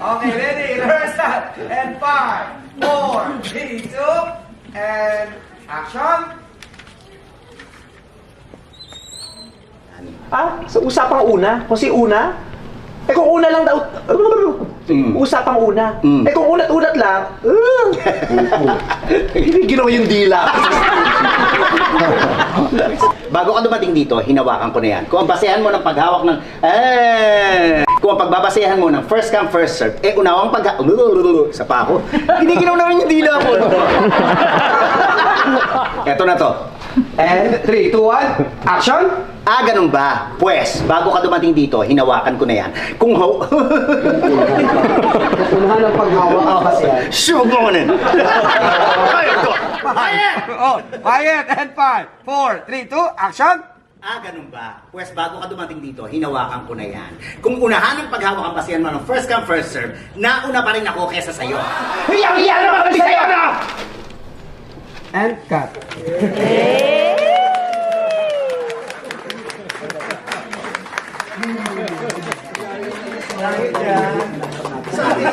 Okay, ready? Rehearsal. And 5, 4, 3, 2, and action. Sa usapang una? Kung si una? Kung una lang daw... Usapang una. Kung unat-unat lang... Hindi ginawa yung dila. Bago ka dumating dito, hinawakan ko na yan. Kung ang basehan mo ng paghawak ng... Kung ang pagbabasehan mo ng first come, first serve, unawang sa pa ako. Hindi ginawa naman yung dila ko. Eto na to. And 3, 2, 1, action. Ganun ba? Pwes, bago ka dumating dito, hinawakan ko na yan. Kung Unahan ng paghawak ang basehan. Sure mo na. Kaya to. Oh, quiet. And 5, 4, 3, 2, action. Ganun ba? Pwes, bago ka dumating dito, hinawakan ko na yan. Kung unahan ng paghawak ang basihan mo ng first come, first serve, nauna pa rin ako kesa sa'yo. Hiyang-hiya naman kami sa'yo na! And cut. Sorry.